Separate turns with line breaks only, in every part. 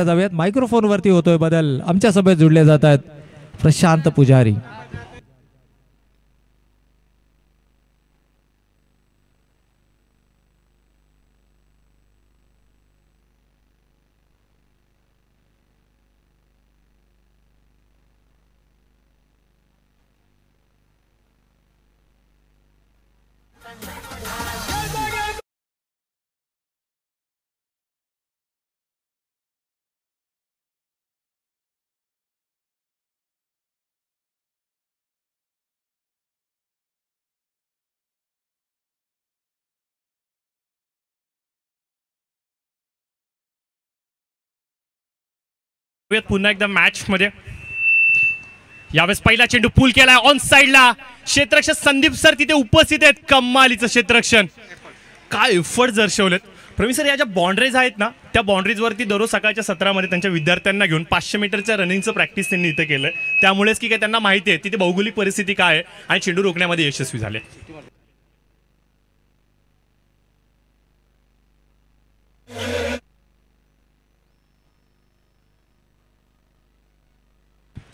जाऊयात मायक्रोफोन वरती होतोय बदल आमच्या सभेत जुडले जात आहेत प्रशांत पुजारी.
पुन्हा एकदा मॅच मध्ये यावेळेस पहिला चेंडू पूल केलाय ऑन साइडला. क्षेत्ररक्षक संदीप सर तिथे उपस्थित आहेत. कमालीचं क्षेत्ररक्षण, काय एफर्ट दर्शवलेत. प्रवीण सर, या ज्या बाउंड्रीज आहेत ना त्या बाउंड्रीज वरती दररोज सकाळच्या सत्रामध्ये त्यांच्या विद्यार्थ्यांना घेऊन 500 मीटरच्या रनिंगचं प्रॅक्टिस त्यांनी इथं केलंय. त्यामुळेच की काय त्यांना माहिती आहे तिथे भौगोलिक परिस्थिती काय आहे आणि चेंडू रोखण्यामध्ये यशस्वी झाले.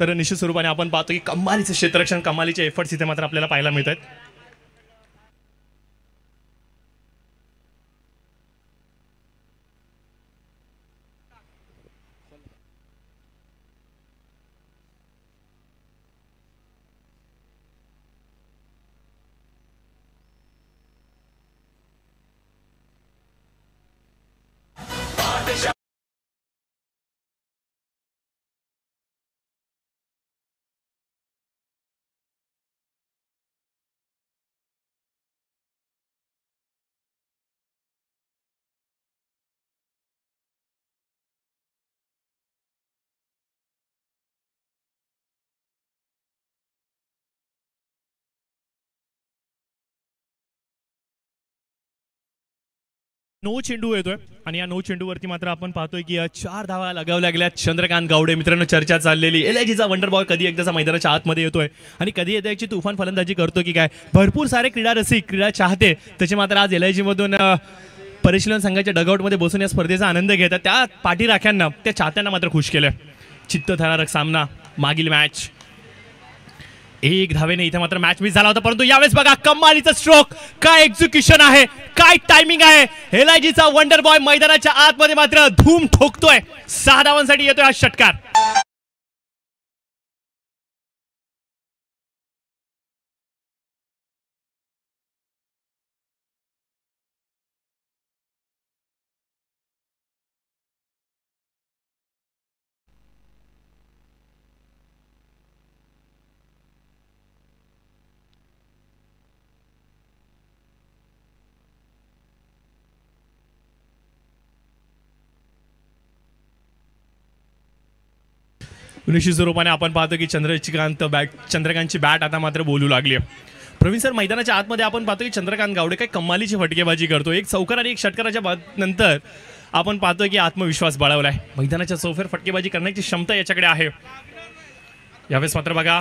तर निश्चित स्वरूपाने आपण पाहतो की कमालीचं क्षेत्ररक्षण, कमालीचे एफर्ट्स इथे मात्र आपल्याला पाहायला मिळत आहेत. नो चेंडू येतोय आणि या नो चेंडूवरती मात्र आपण पाहतोय की 4 धावा लगावल्या गेल्यात. चंद्रकांत गावडे मित्रांनो, चर्चा चाललेली LIGचा वंडर बॉय कधी एकदाचा मैदानाच्या आतमध्ये येतोय आणि कधी एकदाची तुफान फलंदाजी करतो की काय. भरपूर सारे क्रीडा रसिक, क्रीडा चाहते त्याचे मात्र आज LIG मधून परिशीलन संघाच्या डगआउटमध्ये बसून या स्पर्धेचा आनंद घेतात. त्या पाठीराख्यांना, त्या चाहत्यांना मात्र खुश केलं. चित्तथरारक सामना मागील मॅच 1 धावेने इथे मात्र मॅच मिस झाला होता, परंतु यावेळेस बघा कमालीचा स्ट्रोक, काय एक्झिक्युशन आहे, काय टायमिंग आहे. LIGचा वंडर बॉय मैदानाच्या आतमध्ये मात्र धूम ठोकतोय. 6 धावांसाठी येतोय हा षटकार. निश्चित स्वरूपाने आपण पाहतो की चंद्रकांतची बॅट आता मात्र बोलू लागली आहे. प्रवीण सर, मैदानाच्या आतमध्ये आपण पाहतो की चंद्रकांत गावडे काय कमालीची फटकेबाजी करतो. एक चौकार आणि एक षटकाराच्या नंतर आपण पाहतोय की आत्मविश्वास बळावलाय. मैदानाच्या चौफेर फटकेबाजी करण्याची क्षमता याच्याकडे आहे. यावेळेस मात्र बघा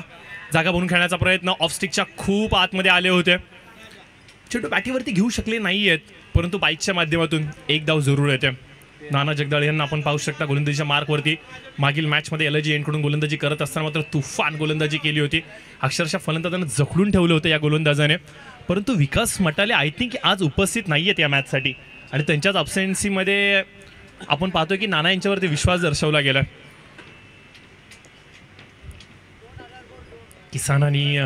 जागा बनवून खेळण्याचा प्रयत्न, ऑफस्टिकच्या खूप आतमध्ये आले होते. चेंडू बॅटीवरती घेऊ शकले नाहीयेत, परंतु बाईकच्या माध्यमातून एक धाव जरूर येते. नाना जगदाळे यांना आपण पाहू शकता गोलंदाजीच्या मार्कवरती. मागील मॅचमध्ये LIG यांकडून गोलंदाजी करत असताना मात्र तुफान गोलंदाजी केली होती. अक्षरशः फलंदाजांना जखडून ठेवलं होतं या गोलंदाजाने. परंतु विकास मटाले आय थिंक आज उपस्थित नाही आहेत या मॅचसाठी आणि त्यांच्याच अब्सेन्सीमध्ये आपण पाहतोय की नाना यांच्यावरती विश्वास दर्शवला गेला. किसानांनी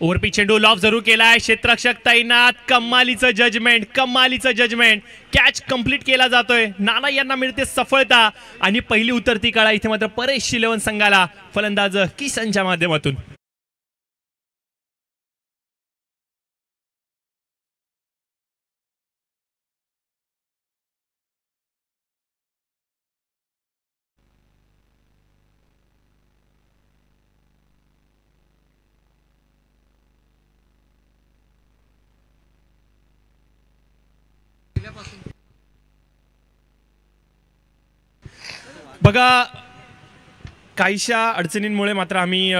ओव्हरपिच चेंडू लॉफ जरूर केलाय. क्षेत्ररक्षक तैनात. कमालीचं जजमेंट, कमालीचं जजमेंट. कॅच कंप्लीट केला जातोय. नाना यांना मिळते सफलता आणि पहिली उतरती काळा इथे मात्र परेश शिलवण संघाला फलंदाज किसनच्या माध्यमातून. बघा काहीशा अडचणींमुळे मात्र आम्ही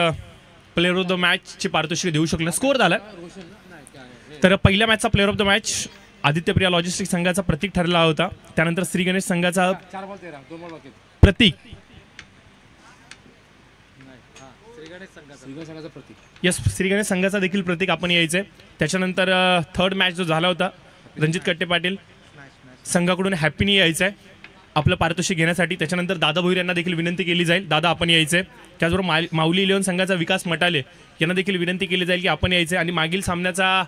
प्लेअर ऑफ द मॅचची पारितोषिक देऊ शकलो. स्कोअर झाला तर पहिल्या मॅचचा player of the match Adityapriya logistic संघाचा प्रतीक ठरला होता. त्यानंतर श्री गणेश संघाचा प्रतीक यस श्री गणेश संघाचा देखील प्रतीक आपण यायचंय. त्याच्यानंतर थर्ड मॅच जो झाला होता रणजित कट्टे पाटील संघाकडून हॅपीनी यायचंय आपलं पारितोषिक घेण्यासाठी. त्याच्यानंतर दादा भोईर यांना देखील विनंती केली जाईल, दादा आपण यायचंय. त्याचबरोबर माऊली इलेव्हन संघाचा विकास मटाले यांना देखील विनंती केली जाईल की आपण यायचंय. आणि मागील सामन्याचा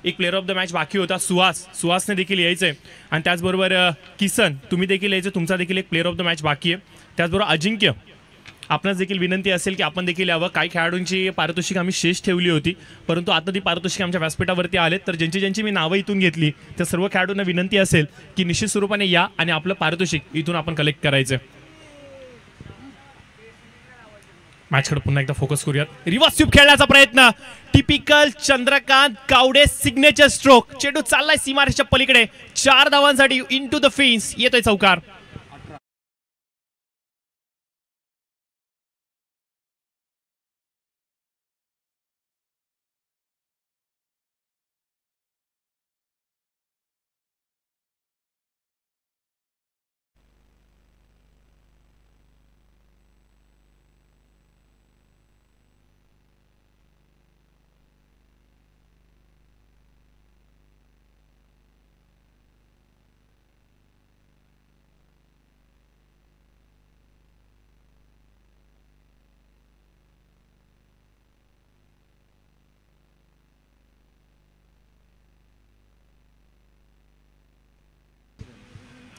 एक प्लेअर ऑफ द मॅच बाकी होता सुहासने देखील यायचंय. आणि त्याचबरोबर किसन तुम्ही देखील यायचं, तुमचा देखील एक प्लेअर ऑफ द मॅच बाकी आहे. त्याचबरोबर अजिंक्य आपणास देखील विनंती असेल की आपण देखील यावं. काही खेळाडूंची पारितोषिक आम्ही शेष ठेवली होती, परंतु आता ती पारितोषिक आमच्या व्यासपीठावरती आलेत. तर ज्यांची मी नावं इथून घेतली त्या सर्व खेळाडूंना विनंती असेल की निश्चित स्वरूपाने या आणि आपलं पारितोषिक इथून आपण कलेक्ट करायचं. मॅचकडे पुन्हा एकदा फोकस करूयात. रिव्हर्स स्वीप खेळण्याचा प्रयत्न, typical Chandrakant Gawade signature stroke. चेंडू चाललाय सीमारेषेच्या पलीकडे 4 धावांसाठी इनटू द फेन्स. येतोय चौकार.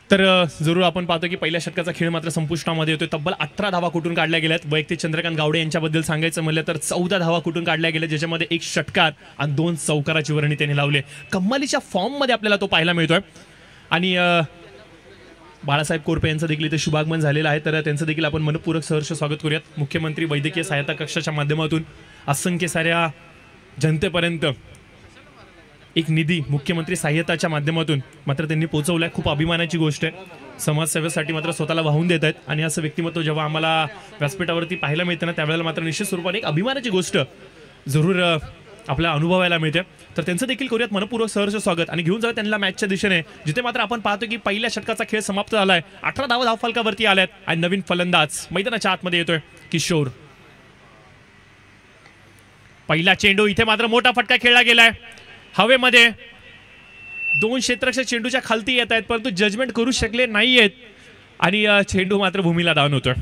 तर जरूर आपण पाहतो की पहिल्या षटकाचा खेळ मात्र संपुष्टामध्ये येतोय. तब्बल 18 धावा कुठून काढल्या गेल्यात. वैयक्तिक चंद्रकांत गावडे यांच्याबद्दल सांगायचं म्हणलं तर 14 धावा कुठून काढल्या गेल्या, ज्याच्यामध्ये 1 षटकार आणि 2 चौकाराची वर्णी त्यांनी लावले. कम्मालीच्या फॉर्ममध्ये आपल्याला तो पाहायला मिळतोय. आणि बाळासाहेब कोरपे यांचं देखील इथे शुभागमन झालेलं आहे, तर त्यांचं देखील आपण मनपूर्वक सहर्ष स्वागत करूयात. मुख्यमंत्री वैद्यकीय सहायता कक्षाच्या माध्यमातून असंख्य साऱ्या जनतेपर्यंत एक निधी मुख्यमंत्री सहाय्यताच्या माध्यमातून मात्र त्यांनी पोहोचवलाय. खूप अभिमानाची गोष्ट आहे. समाजसेवेसाठी मात्र स्वतःला वाहून देत आहेत. आणि असं व्यक्तिमत्व जेव्हा आम्हाला व्यासपीठावरती पाहायला मिळतं ना, त्यावेळेला मात्र निश्चित स्वरूपाने एक अभिमानाची गोष्ट जरूर आपल्याला अनुभवायला मिळते. तर त्यांचं देखील करूयात मनपूर्वक सहर्ष स्वागत आणि घेऊन जाऊया त्यांना मॅचच्या दिशेने, जिथे मात्र आपण पाहतो की पहिल्या षटकाचा खेळ समाप्त झालाय. 18 धावा धावफलकावरती आल्यात आणि नवीन फलंदाज मैदानाच्या आतमध्ये येतोय किशोर. पहिला चेंडू, इथे मात्र मोठा फटका खेळला गेलाय हवेमध्ये. 2 क्षेत्ररक्षक चेंडूच्या खालती येत आहेत, परंतु जजमेंट करू शकले नाहीयेत आणि चेंडू मात्र भूमीला धावून होतोय.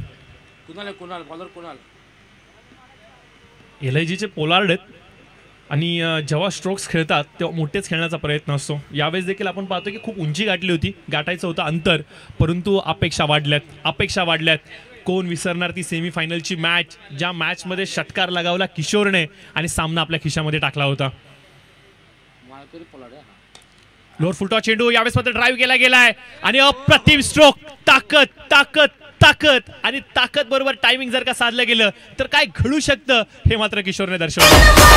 LIGचे पोलार्ड आहेत आणि जेव्हा स्ट्रोक्स खेळतात तेव्हा मोठेच खेळण्याचा प्रयत्न असतो. यावेळेस देखील आपण पाहतो की खूप उंची गाठली होती, गाठायचं होतं अंतर, परंतु अपेक्षा वाढल्यात. कोण विसरणार ती सेमीफायनलची मॅच, ज्या मॅचमध्ये षटकार लगावला किशोरने आणि सामना आपल्या खिशामध्ये टाकला होता. लोअर फुलटॉस चेंडू यावेळेस मात्र ड्राईव्ह केला गेलाय आणि अप्रतिम स्ट्रोक. ताकद आणि ताकद बरोबर टायमिंग जर का साधलं गेलं तर काय घडू शकतं हे मात्र किशोरने दर्शवलं.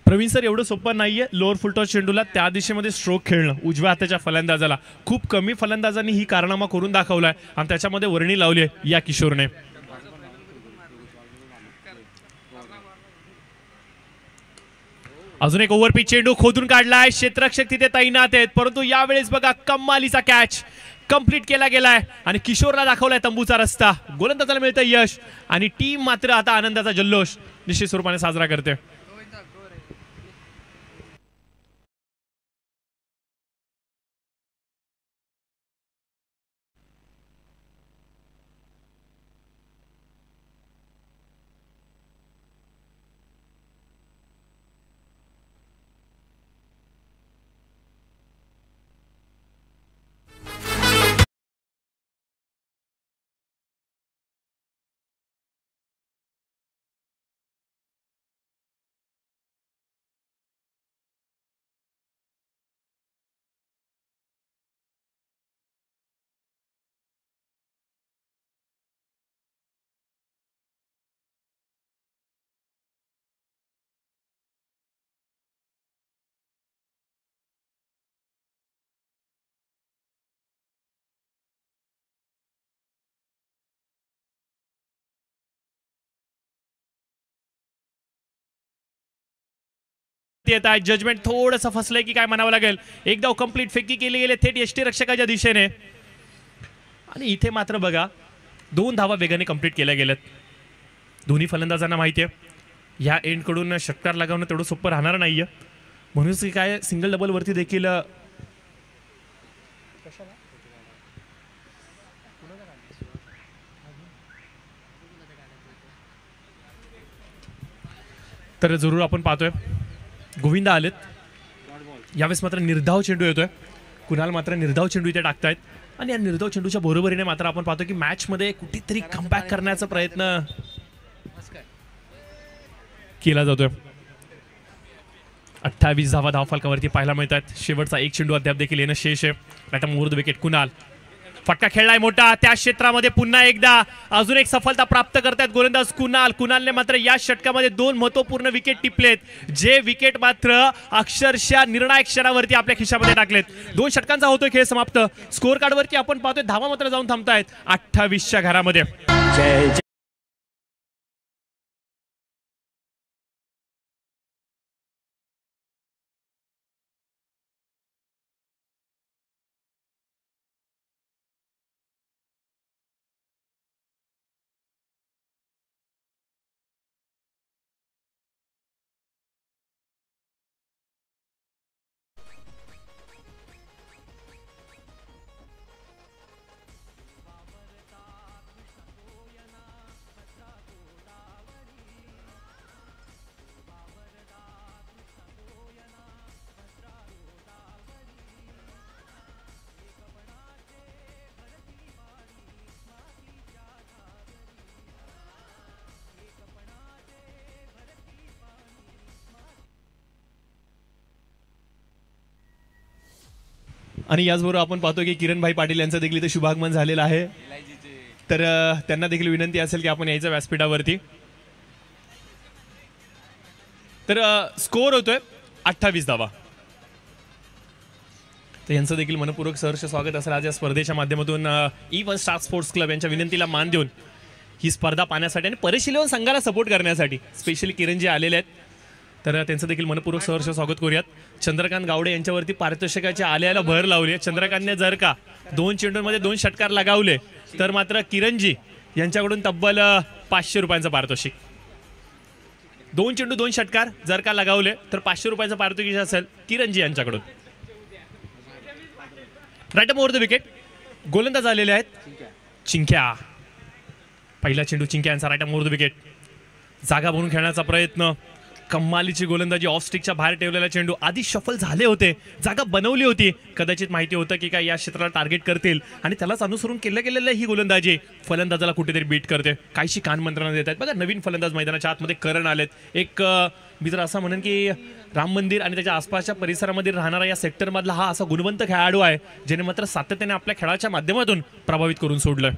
प्रवीण सर, एवढं सोपं नाहीये लोअर फुलटॉस चेंडूला त्या दिशेमध्ये स्ट्रोक खेळणं. उजव्या हाताच्या फलंदाजाला खूप कमी फलंदाजांनी ही कारनामा करून दाखवलाय आणि त्याच्यामध्ये वर्णी लावली आहे या किशोरने. अजून एक ओव्हरपिच चेंडू खोदून काढलाय. क्षेत्ररक्षक तिथे तैनात आहेत, परंतु यावेळेस बघा कमालीचा कॅच कंप्लीट केला गेलाय आणि किशोरला दाखवलाय तंबूचा रस्ता. गोलंदाजाला मिळतं यश आणि टीम मात्र आता आनंदाचा जल्लोष निश्चित स्वरूपाने साजरा करते. येत आहे. जजमेंट थोडंसं फसलंय की काय म्हणावं लागेल. एक धाव कंप्लीट फेकी केली गेले थेट यष्टी रक्षकाच्या दिशेने. आणि इथे मात्र बघा 2 धावा वेगाने कंप्लीट केल्या गेल्यात. दोन्ही फलंदाजांना माहिती आहे या एंडकडून षटकार लगावणं तेवढं सोपं राहणार नाहीये. म्हणूनच की काय सिंगल डबल वरती देखील तर जरूर आपण पाहतोय गोविंदा आलेत. यावेळेस मात्र निर्धाव चेंडू येतोय. कुणाल मात्र निर्धाव चेंडू इथे टाकतायत आणि या निर्धाव चेंडूच्या बरोबरीने मात्र आपण पाहतो की मॅच मध्ये कुठेतरी कमबॅक करण्याचा प्रयत्न केला जातोय. 28 धावा धावफलकावरती पाहायला मिळतात. शेवटचा एक चेंडू अद्याप देखील येणं शेष आहे. आता मुहूर्त विकेट कुणाल फटका खेळलाय मोठा. त्या क्षेत्रामध्ये पुन्हा एकदा अजून एक सफलता प्राप्त करतात गोलंदाज कुणालने मात्र या षटकामध्ये 2 महत्वपूर्ण विकेट टिपलेत. जे विकेट मात्र अक्षरशः निर्णायक क्षणावरती आपल्या खिशामध्ये टाकलेत. 2 षटकांचा होतोय खेळ समाप्त. स्कोअर कार्डवरती आपण पाहतोय धावा मात्र जाऊन थांबतायत 28च्या घरामध्ये. आणि याचबरोबर आपण पाहतो की किरणभाई पाटील यांचं देखील इथे शुभागमन झालेलं आहे. तर त्यांना देखील विनंती असेल की आपण यायचं व्यासपीठावरती. तर स्कोअर होतोय 28 धावा. तर यांचं देखील मनपूर्वक सहर्ष स्वागत असेल. आज या स्पर्धेच्या माध्यमातून E1 स्टार स्पोर्ट्स क्लब यांच्या विनंतीला मान देऊन ही स्पर्धा पाहण्यासाठी आणि परिशीलन संघाला सपोर्ट करण्यासाठी स्पेशली किरणजी आलेले आहेत. तर त्यांचं देखील मनपूर्वक सहर्ष स्वागत करूयात. चंद्रकांत गावडे यांच्यावरती पारितोषिकाच्या आल्याला भर लावली. चंद्रकांतने जर का 2 चेंडूंमध्ये 2 षटकार लगावले तर मात्र किरणजी यांच्याकडून तब्बल 500 रुपयांचं पारितोषिक. 2 चेंडू 2 षटकार जर का लगावले तर 500 रुपयांचं पारितोषिक असेल किरणजी यांच्याकडून. राईट ओव्हर द विकेट गोलंदाज आलेले आहेत चिंक्या. पहिला चेंडू चिंक्या यांचा राईट ओव्हर द विकेट. जागा बनवून खेळण्याचा प्रयत्न. कम्मालीची गोलंदाजी ऑफ स्टिकच्या बाहेर ठेवलेला चेंडू. आधी शफल झाले होते, जागा बनवली होती. कदाचित माहिती होतं की काय या क्षेत्राला टार्गेट करतील आणि त्यालाच अनुसरून केलं गेलेलं ही गोलंदाजी फलंदाजाला कुठेतरी बीट करते. काहीशी कानमंत्रणा देत आहेत. बघा नवीन फलंदाज मैदानाच्या आतमध्ये करण आलेत. एक मी तर असं म्हणेन की राम मंदिर आणि त्याच्या आसपासच्या परिसरामध्ये राहणारा या सेक्टरमधला हा असा गुणवंत खेळाडू आहे ज्याने मात्र सातत्याने आपल्या खेळाच्या माध्यमातून प्रभावित करून सोडलं.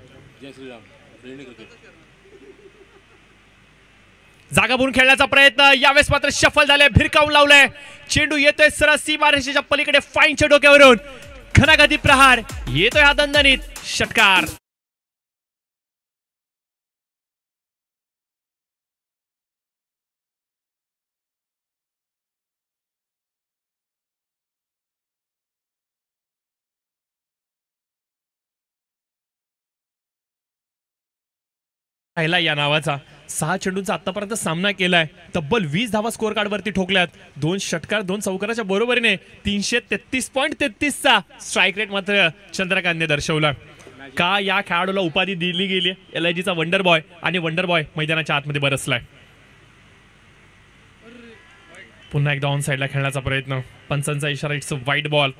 जागा बनवून खेळण्याचा प्रयत्न. यावेळेस मात्र शफल झाले, भिरकावून लावलंय. चेंडू येतोय सरळ सीमारेषेच्या पलीकडे फाईनच्या डोक्यावरून. घणाघाती प्रहार येतोय हा दणदणीत षटकार. या नावाचा 6 चेंडूंचा आतापर्यंत सामना केलाय. तब्बल 20 धावा स्कोअर कार्ड वरती ठोकल्यात. 2 षटकार 2 चौकाराच्या बरोबरीने 333.33चा स्ट्राईक रेट मात्र चंद्रकांतने दर्शवला. का या खेळाडूला उपाधी दिली गेली LIGचा वंडर बॉय आणि वंडर बॉय मैदानाच्या आतमध्ये बरसलाय. पुन्हा एकदा ऑन साइडला खेळण्याचा प्रयत्न. पंचांचा इशारा इट्स वाईट बॉल.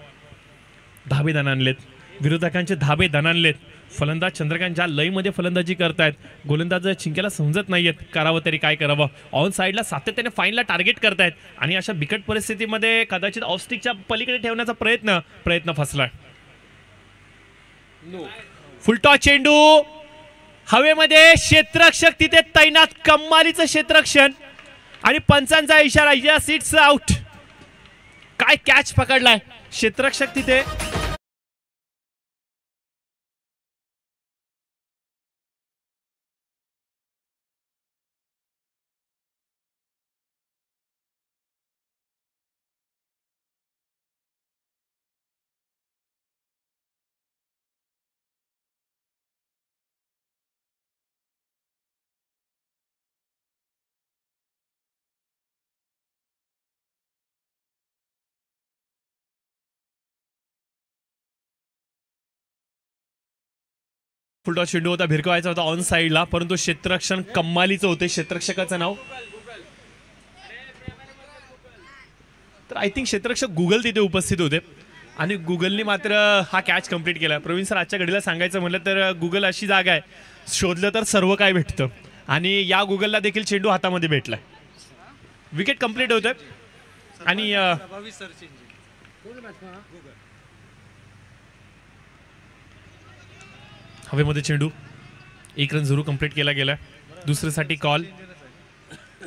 धाबे दणानलेत विरोधकांचे, धाबे दणानलेत. फलंदाज चंद्रकांत ज्या लयमध्ये फलंदाजी करतायत गोलंदाज चिंक्याला समजत नाहीयेत करावं तरी काय करावं. ऑन साइडला सातत्याने फाईनला टार्गेट करतायत आणि अशा बिकट परिस्थितीमध्ये कदाचित ऑफस्टिकच्या पलीकडे ठेवण्याचा प्रयत्न फसलाय. फुलटॉस चेंडू हवेमध्ये, क्षेत्ररक्षक तिथे तैनात. कम्मालीचं क्षेत्ररक्षण आणि पंचांचा इशारा यस इट्स आउट. काय कॅच पकडलाय क्षेत्ररक्षक तिथे. फुलटॉस चेंडू होता, भिरकवायचा होता ऑन साईडला, परंतु क्षेत्ररक्षण कम्मालीचं होतं. क्षेत्ररक्षकाचं नाव तर आय थिंक क्षेत्ररक्षक गुगल तिथे उपस्थित होते आणि गुगलने मात्र हा कॅच कंप्लीट केला. प्रवीण सर, आजच्या घडीला सांगायचं म्हटलं तर गुगल अशी जागा आहे, शोधलं तर सर्व काय भेटतं आणि या गुगलला देखील चेंडू हातामध्ये भेटलाय. विकेट कंप्लीट होतोय आणि हवेमध्ये चेंडू, 1 रन जरूर कंप्लीट केला गेला. दुसऱ्यासाठी कॉल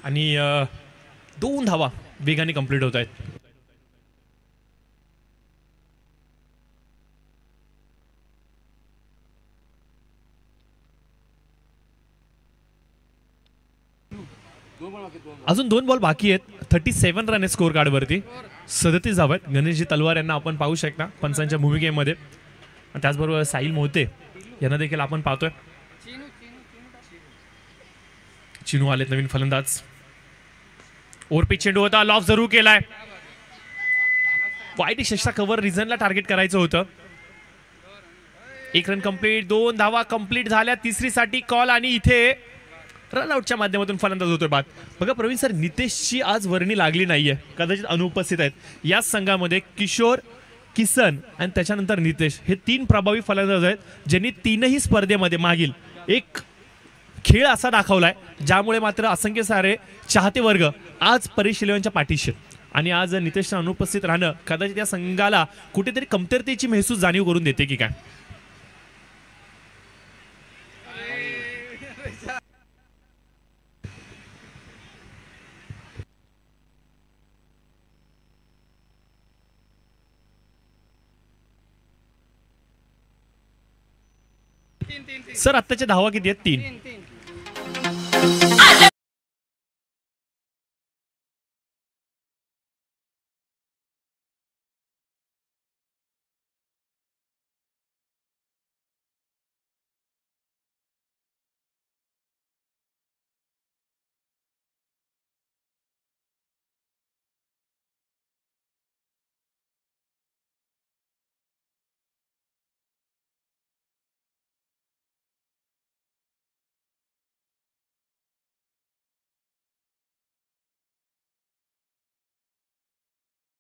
आणि 2 धावा वेगाने कंप्लीट होत आहेत. अजून 2 बॉल बाकी आहेत. 37 रन आहे स्कोर कार्डवरती. 37 धावा आहेत. गणेशजी तलवार यांना आपण पाहू शकता पंचांच्या भूमिकेमध्ये. त्याचबरोबर साहिल मोहिते यांना देखील आपण पाहतोय. चिनू आलेत नवीन फलंदाज. ओव्हरपिच चेंडू होता, लॉफ जरूर केलाय. वाईट शशा कव्हर रिझनला टार्गेट करायचं होतं. 1 रन कंप्लीट, 2 धावा कंप्लीट झाल्या. तिसरीसाठी कॉल आणि इथे रनआउटच्या माध्यमातून फलंदाज होतोय बाद. बघा प्रवीण सर, नितेशची आज वर्णी लागली नाहीये, कदाचित अनुपस्थित आहेत. याच संघामध्ये किशोर, किसन आणि त्याच्यानंतर नितेश हे 3 प्रभावी फलंदाज आहेत, ज्यांनी 3ही स्पर्धेमध्ये मागील एक खेळ असा दाखवलाय ज्यामुळे मात्र असंख्य सारे चाहते वर्ग आज परेश इलेव्हनच्या पाठीशी आणि आज नितेशच्या अनुपस्थित राहणं कदाचित या संघाला कुठेतरी कमतरतेची महसूस जाणीव करून देते की काय. सर आत्ताच्या धावा किती आहेत? 3.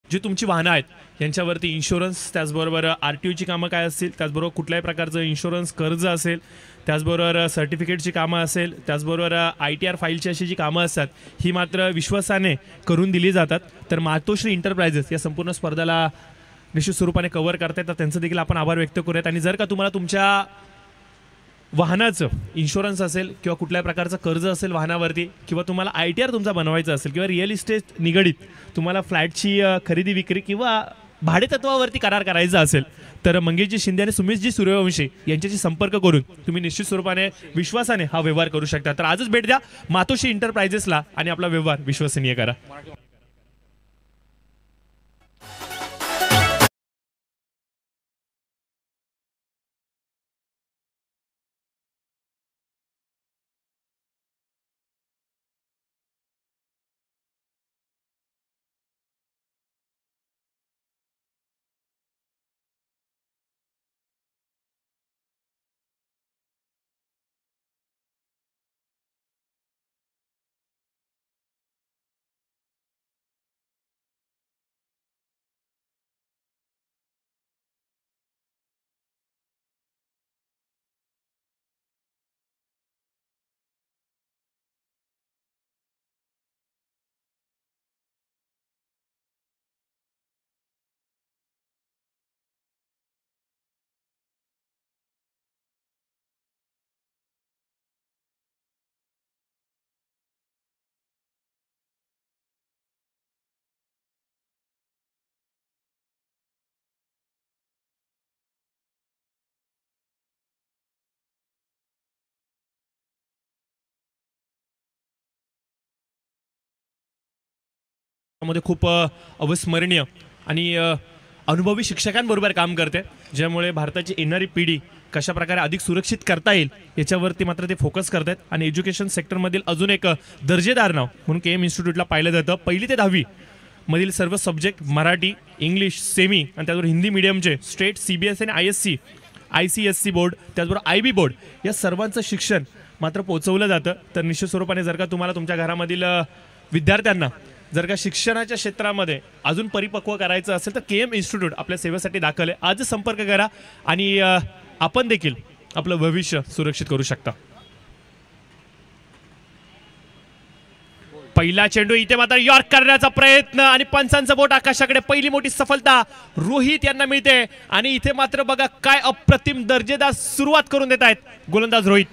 जी तुमची वाहनं आहेत यांच्यावरती इन्शुरन्स, त्याचबरोबर RTOची कामं काय असतील, त्याचबरोबर कुठल्याही प्रकारचं इन्शुरन्स कर्ज असेल, त्याचबरोबर सर्टिफिकेटची कामं असेल, त्याचबरोबर ITR फाईलची अशी जी कामं असतात ही मात्र विश्वासाने करून दिली जातात. तर मातोश्री एंटरप्राइजेस या संपूर्ण स्पर्धेला निश्चित स्वरूपाने कव्हर करतायत, तर त्यांचं देखील आपण आभार व्यक्त करूयात. आणि जर का तुम्हाला तुमच्या वाहनाचं इन्शुरन्स असेल किंवा कुठल्याही प्रकारचं कर्ज असेल वाहनावरती, किंवा तुम्हाला ITR तुमचा बनवायचा असेल, किंवा रिअल इस्टेट निगडीत तुम्हाला फ्लॅटची खरेदी विक्री किंवा भाडेतत्वावरती करार करायचा असेल, तर मंगेशजी शिंदे आणि सुमेशजी सूर्यवंशी यांच्याशी संपर्क करून तुम्ही निश्चित स्वरूपाने विश्वासाने हा व्यवहार करू शकता. तर आजच भेट द्या मातोश्री एंटरप्राइजेसला आणि आपला व्यवहार विश्वसनीय करा. मध्ये खूप अविस्मरणीय आणि अनुभवी शिक्षकांबरोबर काम करते, ज्यामुळे भारताची येणारी पिढी कशा प्रकारे अधिक सुरक्षित करता येईल याच्यावरती मात्र ते फोकस करतात. आणि एज्युकेशन सेक्टरमधील अजून एक दर्जेदार नाव म्हणून KM इन्स्टिट्यूटला पाहिलं जातं. 1ली ते 10वी मधील सर्व सब्जेक्ट मराठी, इंग्लिश, सेमी आणि त्याचबरोबर हिंदी मीडियमचे स्टेट, CBSE आणि ISC ICSC बोर्ड, त्याचबरोबर IB बोर्ड या सर्वांचं शिक्षण मात्र पोहोचवलं जातं. तर निश्चित स्वरूपाने जर का तुम्हाला तुमच्या घरामधील विद्यार्थ्यांना जर का शिक्षणाच्या क्षेत्रामध्ये अजून परिपक्व करायचं असेल तर KM इन्स्टिट्यूट आपल्या सेवेसाठी दाखल आहे. आजच संपर्क करा आणि आपण देखील आपलं भविष्य सुरक्षित करू शकता. पहिला चेंडू इथे मात्र यॉर्क करण्याचा प्रयत्न आणि पंचांचं बोट आकाशाकडे. पहिली मोठी सफलता रोहित यांना मिळते आणि इथे मात्र बघा काय अप्रतिम दर्जेदार सुरुवात करून देत आहेत गोलंदाज रोहित.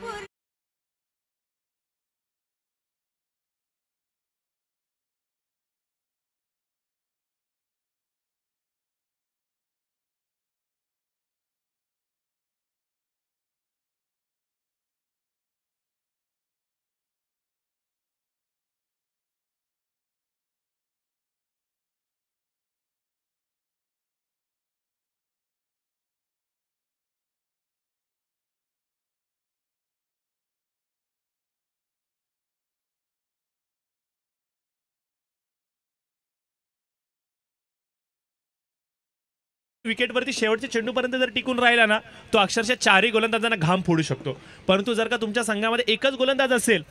विकेटवरती शेवटच्या चेंडूपर्यंत जर टिकून राहिला ना तो अक्षरशः चारही गोलंदाजांना घाम फोडू शकतो. परंतु जर का तुमच्या संघामध्ये एकच गोलंदाज असेल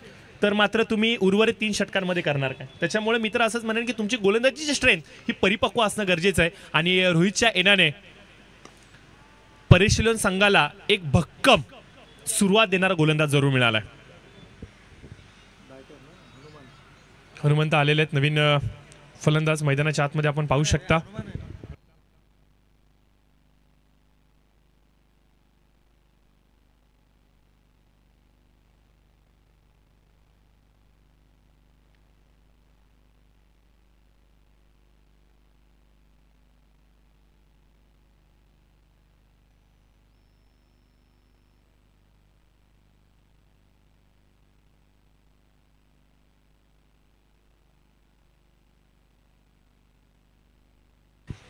तर मात्र तुम्ही उर्वरित 3 षटकांमध्ये करणार काय. त्याच्यामुळे मित्र असंच म्हणेन की तुमची गोलंदाजीची स्ट्रेंथ ही परिपक्व असणं गरजेचं आहे. आणि रोहितच्या येण्याने परिशीलन संघाला एक भक्कम सुरुवात देणारा गोलंदाज जरूर मिळाला. हनुमंत आलेले आहेत नवीन फलंदाज मैदानाच्या आतमध्ये आपण पाहू शकता.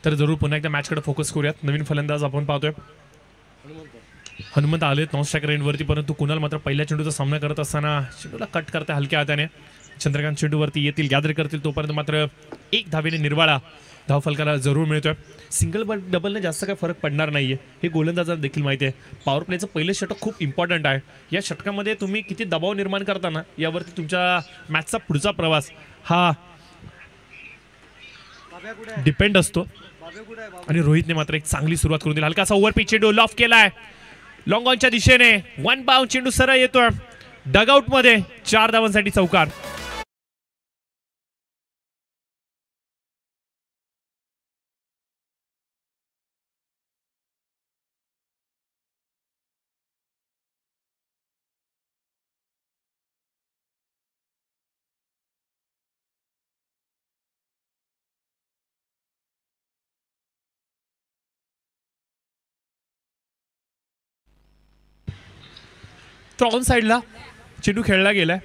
तर जरूर पुन्हा एकदा मॅचकडे फोकस करूयात. नवीन फलंदाज आपण पाहतोय हनुमंत आलेत नॉन स्ट्रायकर एंडवरती. परंतु कुणाल मात्र पहिल्या चेंडूचा सामना करत असताना चेंडूला कट करते हलक्या हाताने. चंद्रकांत चेंडूवरती येतील गॅदर करतील तोपर्यंत मात्र एक धावेने निर्वाळा धावफलकाला जरूर मिळतोय. सिंगल डबलने जास्त काही फरक पडणार नाहीये हे गोलंदाजांना देखील माहिती आहे. पॉवर प्लेचं पहिलं षटक खूप इम्पॉर्टंट आहे. या षटकामध्ये तुम्ही किती दबाव निर्माण करताना यावरती तुमच्या मॅचचा पुढचा प्रवास हा डिपेंड असतो. आणि रोहितने मात्र एक चांगली सुरुवात करून दिली. हलकासा ओव्हर पिच चेंडू लॉफ केलाय लॉंग ऑनच्या दिशेने. 1 बाउंड चेंडू सरळ येतोय डगआउट मध्ये. 4 धावांसाठी चौकार. तर ऑन साईडला चेंडू खेळला गेलाय.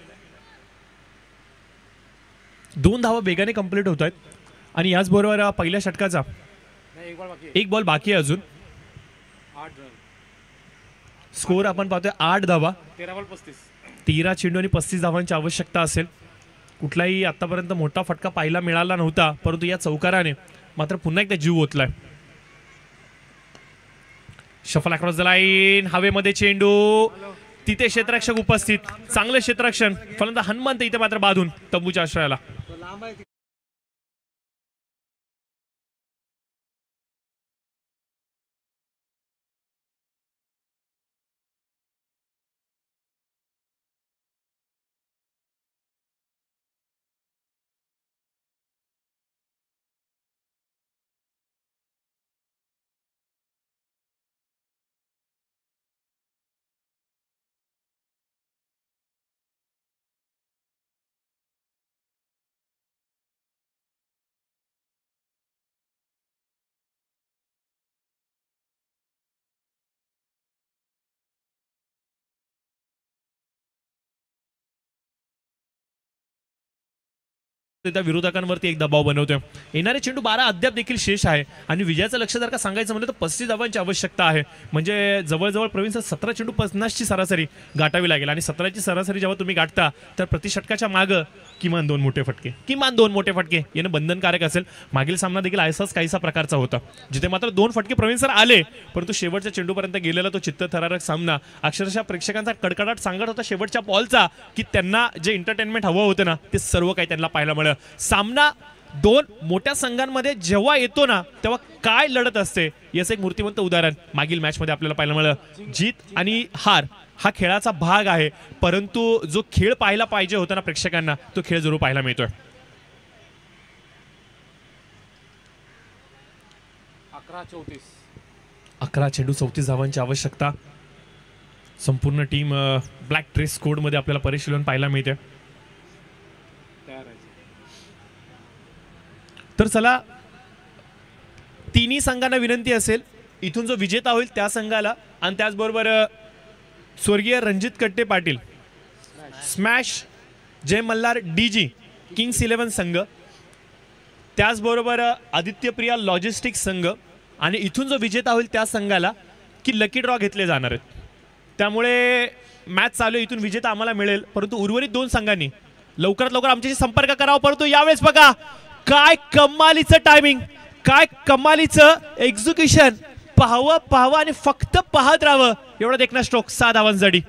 2 धावा वेगाने कंप्लीट होत आहेत. आणि याचबरोबर पहिल्या षटकाचा एक बॉल बाकी आहे अजून. स्कोर आपण पाहतोय 8 धावा. 13 चेंडू आणि 35 धावांची आवश्यकता असेल. कुठलाही आतापर्यंत मोठा फटका पाहायला मिळाला नव्हता परंतु या चौकाराने मात्र पुन्हा एकदा जीव ओतलाय. Shuffle across the line. हवेमध्ये चेंडू तिथे क्षेत्ररक्षक उपस्थित. चांगलं क्षेत्ररक्षण. फलंदाज हनुमंत इथे मात्र बाधून तंबूच्या आश्रयाला. त्या विरोधकांवरती एक दबाव बनवतोय. येणारे चेंडू 12 अद्याप देखील शेष आहे आणि विजयाचं लक्ष जर का सांगायचं म्हणलं तर 35 धावांची आवश्यकता आहे. म्हणजे जवळजवळ प्रवीण सर 17 चेंडू 50ची सरासरी गाठावी लागेल आणि 17ची सरासरी जेव्हा तुम्ही गाठता तर प्रति षटकाच्या मागं किमान 2 मोठे फटके येणं बंधनकारक असेल. मागील सामना देखील असाच काहीसा प्रकारचा होता जिथे मात्र 2 फटके प्रवीण सर आले परंतु शेवटच्या चेंडूपर्यंत गेलेला तो चित्तथरारक सामना अक्षरशः प्रेक्षकांचा कडकडाट सांगत होता शेवटच्या बॉलचा की त्यांना जे एंटरटेनमेंट हवं होतं ना ते सर्व काही त्यांना पाहायला मिळालं. सामना 2 मोठ्या संघांमध्ये जेव्हा येतो ना तेव्हा काय लढत असते याचं एक मूर्तिमंत उदाहरण मागील मॅचमध्ये आपल्याला पाहायला मिळालं. जीत आणि हार हा खेळाचा भाग आहे परंतु जो खेळ पाहायला पाहिजे होता ना प्रेक्षकांना तो खेळ जरूर पाहायला मिळतोय. 11 चेंडू 34 धावांची आवश्यकता. संपूर्ण टीम ब्लॅक ड्रेस कोड मध्ये आपल्याला परिशीलन पाहायला मिळते. तर चला तिन्ही संघांना विनंती असेल इथून जो विजेता होईल त्या संघाला आणि त्याचबरोबर स्वर्गीय रणजित कट्टे पाटील स्मॅश जय मल्हार डीजी किंग्स 11 संघ त्याचबरोबर आदित्य प्रिया लॉजिस्टिक्स संघ आणि इथून जो विजेता होईल त्या संघाला की लकी ड्रॉ घेतले जाणार आहेत. त्यामुळे मॅच चालू इथून विजेता आम्हाला मिळेल परंतु उर्वरित 2 संघांनी लवकरात लवकर आमच्याशी संपर्क करावा. परंतु यावेळेस बघा काय कमालीचं टायमिंग काय कमालीचं एक्झिक्युशन पाहावं आणि फक्त पाहत राहावं एवढा देखना स्ट्रोक 6 धावांसाठी.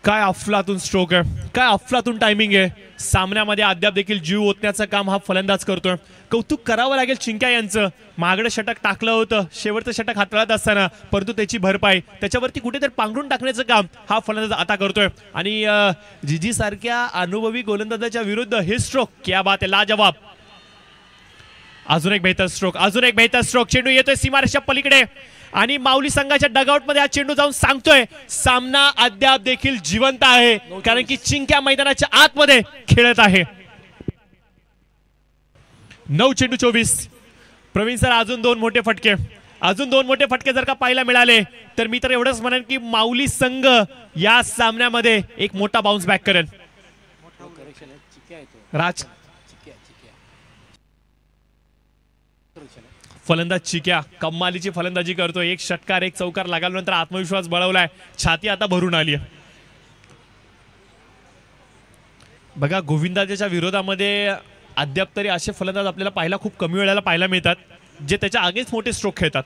काय अफलातून स्ट्रोक आहे काय अफलातून टायमिंग आहे. सामन्यामध्ये अद्याप देखील जीव ओतण्याचं काम हा फलंदाज करतोय. कौतुक करावं लागेल चिंक्या यांचं. महागडं षटक टाकलं होतं शेवटचं षटक हाताळत असताना परंतु त्याची भरपाई त्याच्यावरती कुठेतरी पांघरून टाकण्याचं काम हा फलंदाज आता करतोय. आणि जीजी सारख्या अनुभवी गोलंदाजाच्या विरुद्ध हे स्ट्रोक क्या बात आहे लाजवाब. अजून एक बेहतर स्ट्रोक चेंडू येतोय सीमारेषा पलीकडे आणि माऊली संघाच्या डगआउट मध्ये हा चेंडू जाऊन सांगतोय सामना अद्याप देखील जिवंत आहे कारण की चिंक्या मैदानाच्या आतमध्ये खेळत आहे. 9 चेंडू 24. प्रवीण सर अजून 2 मोठे फटके जर का पाहायला मिळाले तर मी तर एवढंच म्हणेन की माऊली संघ या सामन्यामध्ये एक मोठा बाउन्स बॅक करेल. राज फलंदाज चिक्या कमालीची फलंदाजी करतोय. एक षटकार एक चौकार लागल्यानंतर आत्मविश्वास बळवलाय छाती आता भरून आली आहे. बघा गोविंदाच्या विरोधामध्ये अद्याप तरी असे फलंदाज आपल्याला पाहायला खूप कमी वेळेला पाहायला मिळतात जे त्याच्या आगेच मोठे स्ट्रोक खेळतात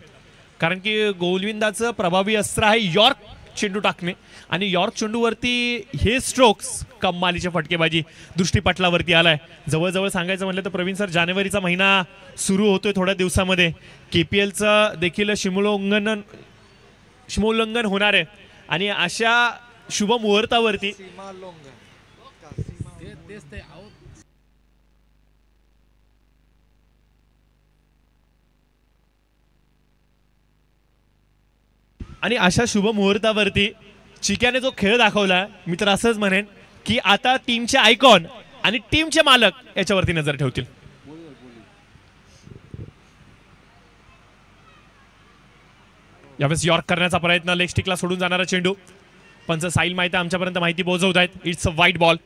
कारण की गोविंदाचं प्रभावी अस्त्र आहे यॉर्क चेंडू टाकणे आणि यॉर्क चेंडूवरती हे स्ट्रोक्स कमालीचे फटकेबाजी दृष्टीपटलावरती आलाय. जवळजवळ सांगायचं म्हटलं तर प्रवीण सर जानेवारीचा महिना सुरू होतोय थोड्या दिवसामध्ये KPLचं देखील सीमोल्लंघन होणार आहे आणि अशा शुभ मुहूर्तावरती चिक्याने जो खेळ दाखवला मी तर असंच म्हणेन की आता टीमचे आयकॉन आणि टीमचे मालक याच्यावरती नजर ठेवतील. यावेळेस यॉर्क करण्याचा प्रयत्न लेग स्टिकला सोडून जाणारा चेंडू पंच साहिल माहिती आमच्यापर्यंत माहिती पोहोचवत आहेत. इट्स अ वाईट बॉल.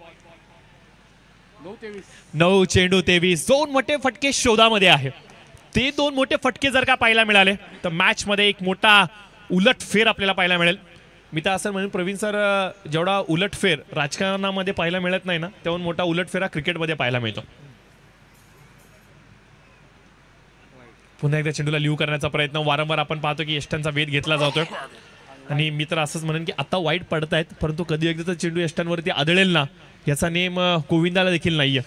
9 चेंडू 23. 2 मोठे फटके शोधामध्ये आहे. ते 2 मोठे फटके जर का पाहायला मिळाले तर मॅच मध्ये एक मोठा उलटफेर आपल्याला पाहायला मिळेल. मी तर असं म्हणून प्रवीण सर जेवढा उलटफेर राजकारणामध्ये पाहायला मिळत नाही ना तेवढा मोठा उलटफेर हा क्रिकेटमध्ये पाहायला मिळतो. पुन्हा एकदा चेंडूला लिव्ह करण्याचा प्रयत्न वारंवार आपण पाहतो की यष्टांचा वेध घेतला जातोय आणि मी तर असंच म्हणेन की आता वाईट पडतायत परंतु कधी एकदा चेंडू यष्टांवरती आदळेल ना याचा नेम गोविंदाला देखील नाहीये.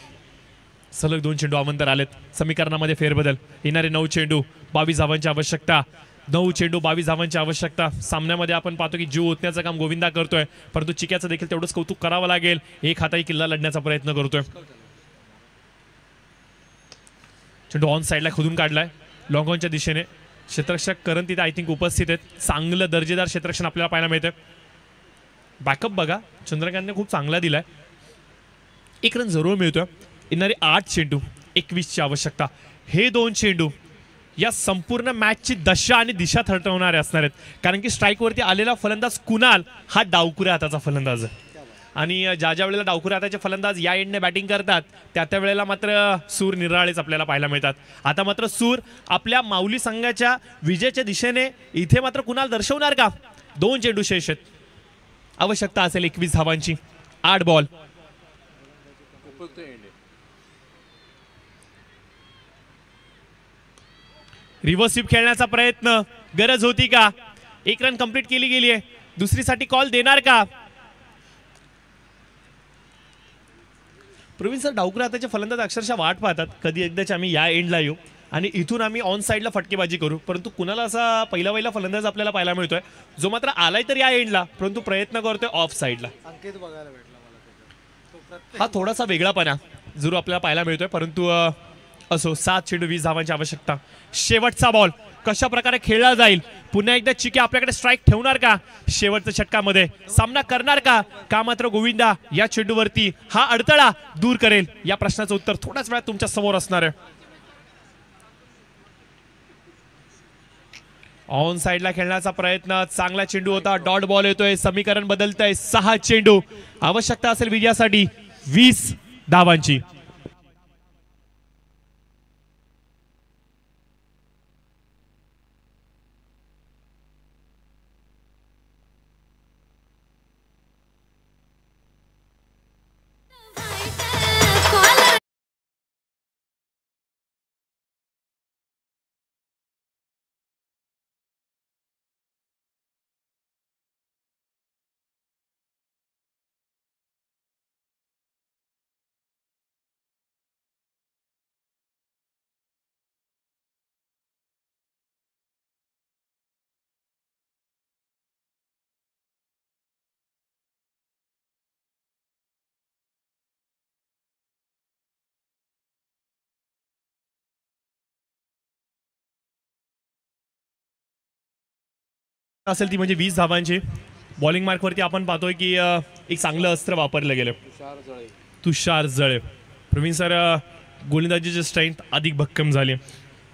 सलग 2 चेंडू अवंतर आलेत. समीकरणामध्ये फेरबदल. येणारे 9 चेंडू 22 धावांची आवश्यकता. 9 चेंडू 22 धावांची आवश्यकता. सामन्यामध्ये आपण पाहतो की जीव ओतण्याचं काम गोविंदा करतोय परंतु चिक्याचं देखील तेवढंच कौतुक करावं लागेल. एक हाताही किल्ला लढण्याचा प्रयत्न करतोय. चेंडू ऑन साईडला खोदून काढलाय लॉंग ऑनच्या दिशेने. क्षेत्ररक्षक करण तिथे आय थिंक उपस्थित आहेत. चांगलं दर्जेदार क्षेत्ररक्षण आपल्याला पाहायला मिळतं. बॅकअप बघा चंद्रकांतने खूप चांगला दिलाय. 1 रन जरूर मिळतोय येणारे 8 चेंडू 21ची आवश्यकता. हे 2 चेंडू या संपूर्ण मॅचची दशा आणि दिशा ठरवणारे असणार आहेत. कारण की स्ट्राईकवरती आलेला फलंदाज कुणाल हा डावकुऱ्या हाताचा फलंदाज आहे. आणि ज्या ज्या वेळेला डावकुऱ्या हाताचे फलंदाज या एंडने बॅटिंग करतात त्या वेळेला मात्र सूर निराळेच आपल्याला पाहायला मिळतात. आता मात्र सूर आपल्या माऊली संघाच्या विजयाच्या दिशेने इथे मात्र कुणाल दर्शवणार का? 2 चेंडू शेष आहेत. आवश्यकता असेल 21 धावांची. 8 बॉल. रिव्हर्स स्वीप खेळण्याचा प्रयत्न, गरज होती का? 1 रन कंप्लीट केली गेली आहे. दुसरीसाठी कॉल देणार का? प्रवीण सर, डावकुऱ्या हाताचे फलंदाज अक्षरशः वाट पाहतात कधी एकदाच आम्ही या एंडला येऊ आणि इथून आम्ही ऑन साईडला फटकेबाजी करू. परंतु कुणाला असा पहिला फलंदाज आपल्याला पाहायला मिळतोय जो मात्र आलाय तर या एंडला, परंतु प्रयत्न करतोय ऑफ साईडला. हा थोडासा वेगळापणा जरूर आपल्याला पाहायला मिळतोय. परंतु असो, 7 चेंडू 20 धावांची आवश्यकता. शेवटचा बॉल कशा प्रकारे खेळला जाईल? पुन्हा एकदा चिके आपल्याकडे स्ट्राईक ठेवणार का? शेवटच्या षटकामध्ये सामना करणार का? का मात्र गोविंदा या चेंडूवरती हा अडथळा दूर करेल? या प्रश्नाचं उत्तर थोड्याच वेळात तुमच्या समोर असणार आहे. ऑन साईडला खेळण्याचा प्रयत्न, चांगला चेंडू होता. डॉट बॉल येतोय. समीकरण बदलतंय. 6 चेंडू आवश्यकता असेल विजयासाठी 20 धावांची. असेल ती म्हणजे 20 धावांची. बॉलिंग मार्कवरती आपण पाहतोय की एक चांगलं अस्त्र वापरलं गेलं, तुषार जळे. प्रवीण सर, गोलंदाजीची स्ट्रेंथ अधिक भक्कम झाली.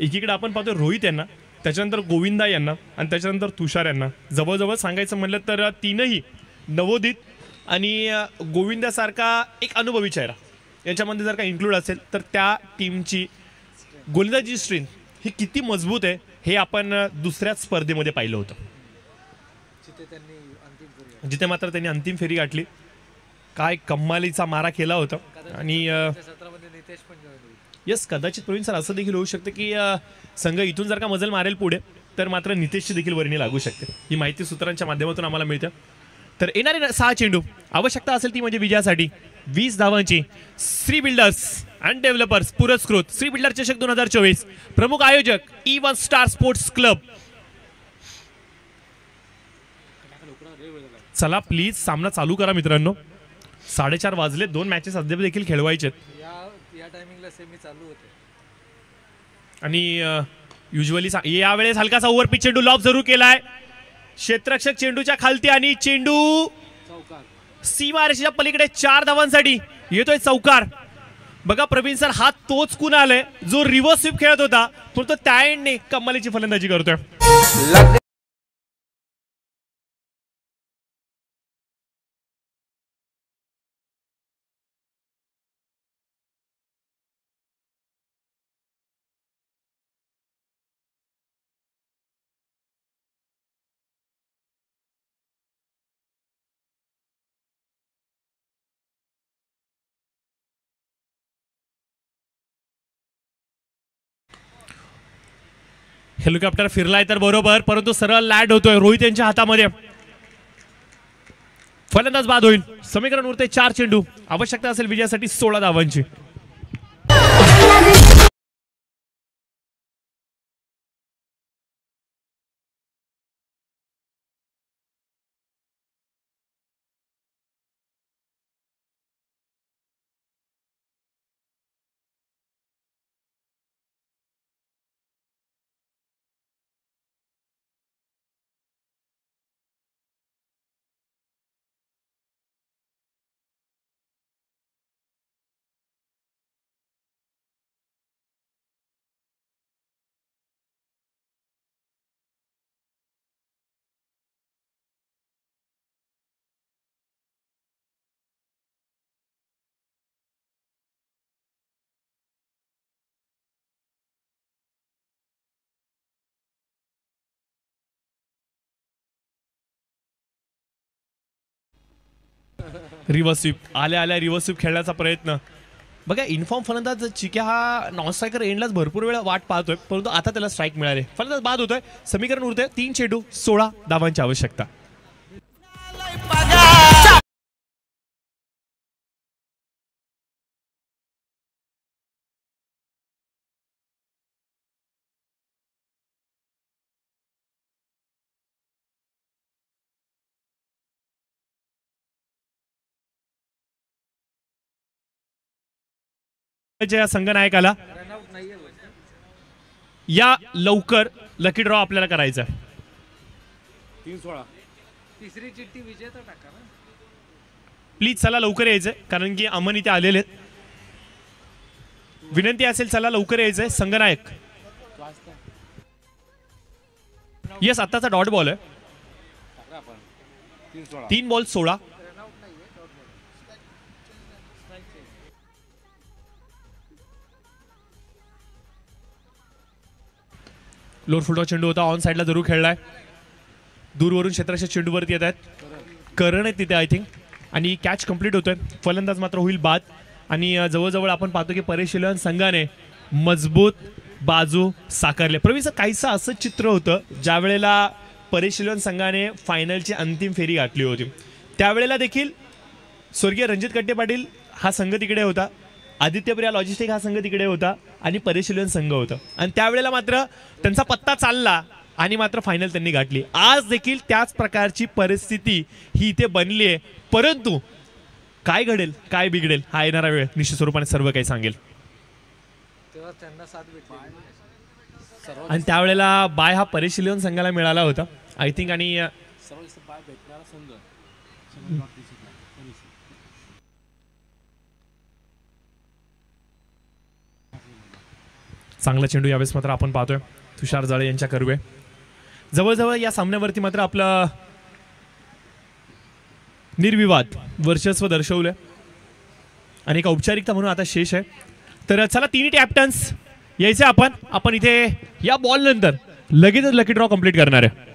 एकीकडे आपण पाहतोय रोहित यांना, त्याच्यानंतर गोविंदा यांना आणि त्याच्यानंतर तुषार यांना. जवळजवळ सांगायचं म्हणलं तर तीनही नवोदित आणि गोविंदासारखा एक अनुभवी चेहरा यांच्यामध्ये जर का इन्क्लूड असेल तर त्या टीमची गोलंदाजी स्ट्रेंथ ही किती मजबूत आहे हे आपण दुसऱ्याच स्पर्धेमध्ये पाहिलं होतं, जिथे मात्र त्यांनी अंतिम फेरी गाठली. काय कम्मालीचा मारा केला होता. आणि यस, कदाचित प्रवीण सर असं देखील होऊ शकतं की संघ इथून जर का मजल मारेल पुढे तर मात्र नितेशची देखील वर्णी लागू शकते. ही माहिती सूत्रांच्या माध्यमातून आम्हाला मिळते. तर येणारे 6 चेंडू आवश्यकता असेल ती म्हणजे विजयासाठी 20 धावांची. श्री बिल्डर्स अँड डेव्हलपर्स पुरस्कृत श्री बिल्डर चषक 2024 प्रमुख आयोजक E1 स्टार स्पोर्ट्स क्लब. चला प्लीज सामना चालू करा मित्रांनो. 4:30 वाजले. 2 मॅचेस अद्याप देखील खेळवायचे आणि युजली यावेळेस हलकासा ओव्हर पिच चेंडू लॉब जरूर केलाय. क्षेत्ररक्षक चेंडूच्या खालती आणि चेंडू सीमारेषेच्या पलीकडे 4 धावांसाठी येतोय चौकार. बघा प्रवीण सर, हा तोच कुणाल आहे जो रिव्हर्स स्वीप खेळत होता, तो त्या एंडने कमालीची फलंदाजी करतोय. हेलिकॉप्टर फिरलाय तर बरोबर, परंतु सरळ लँड होतोय रोहित यांच्या हातामध्ये. फलंदाज बाद होईल. समीकरण उरते 4 चेंडू आवश्यकता असेल विजयासाठी 16 धावांची. रिव्हर्स स्वीप आल्या आल्या रिव्हर्स स्वीप खेळण्याचा प्रयत्न. बघा इन्फॉर्म फलंदाज चिक्या हा नॉन स्ट्रायकर एंडलाच भरपूर वेळा वाट पाहतोय, परंतु आता त्याला स्ट्राईक मिळाले. फलंदाज बाद होतोय. समीकरण उरतंय 3 चेंडू 16 धावांची आवश्यकता. संघनायकाला या लवकर लकी ड्रॉ आपल्याला करायचा.
3-16 तिसरी चिठ्ठी विजेता टाका ना
प्लीज चला लवकर यायचंय, कारण की अमन इथे आलेले आहेत. विनंती असेल चला लवकर यायचंय. संघनायक येस आत्ताचा डॉट बॉल आहे. 3 बॉल 16. लोअर फुटबॉल चेंडू होता, ऑन साईडला जरूर खेळलाय. दूरवरून क्षेत्राच्या चेंडूवरती येत आहेत. करण आहे तिथे आय थिंक, आणि कॅच कंप्लीट होतोय. फलंदाज मात्र होईल बाद. आणि जवळजवळ आपण पाहतो की परेश शिलवान संघाने मजबूत बाजू साकारले. प्रवीण सर काहीसं असं चित्र होतं ज्या वेळेला परेश शिलवान संघाने फायनलची अंतिम फेरी गाठली होती. त्यावेळेला देखील स्वर्गीय रणजित कट्टे पाटील हा संघ तिकडे होता, आदित्य बिर्ला लॉजिस्टिक हा संघ तिकडे होता, आणि परेश शिलवान संघ होता. आणि त्यावेळेला मात्र त्यांचा पत्ता चालला आणि मात्र फायनल त्यांनी गाठली. आज देखील त्याच प्रकारची परिस्थिती ही इथे बनली आहे, परंतु काय घडेल काय बिघडेल हा येणारा वेळ निश्चित स्वरूपाने सर्व काही सांगेल. आणि त्यावेळेला बाय हा परेश शिलवान संघाला मिळाला होता आय थिंक. आणि चांगला चेंडू यावेळेस मात्र आपण पाहतोय तुषार जाळे यांच्या कर्वे. जवळजवळ या सामन्यावरती मात्र आपलं निर्विवाद वर्चस्व दर्शवलंय आणि एक औपचारिकता म्हणून आता शेष आहे. तर चला तिन्ही कॅप्टन्स यायचे आपण इथे या बॉल नंतर लगेचच लकी ड्रॉ कंप्लीट करणार आहे.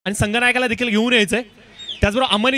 आणि संघनायकाला देखील घेऊन यायचंय. त्याचबरोबर अमन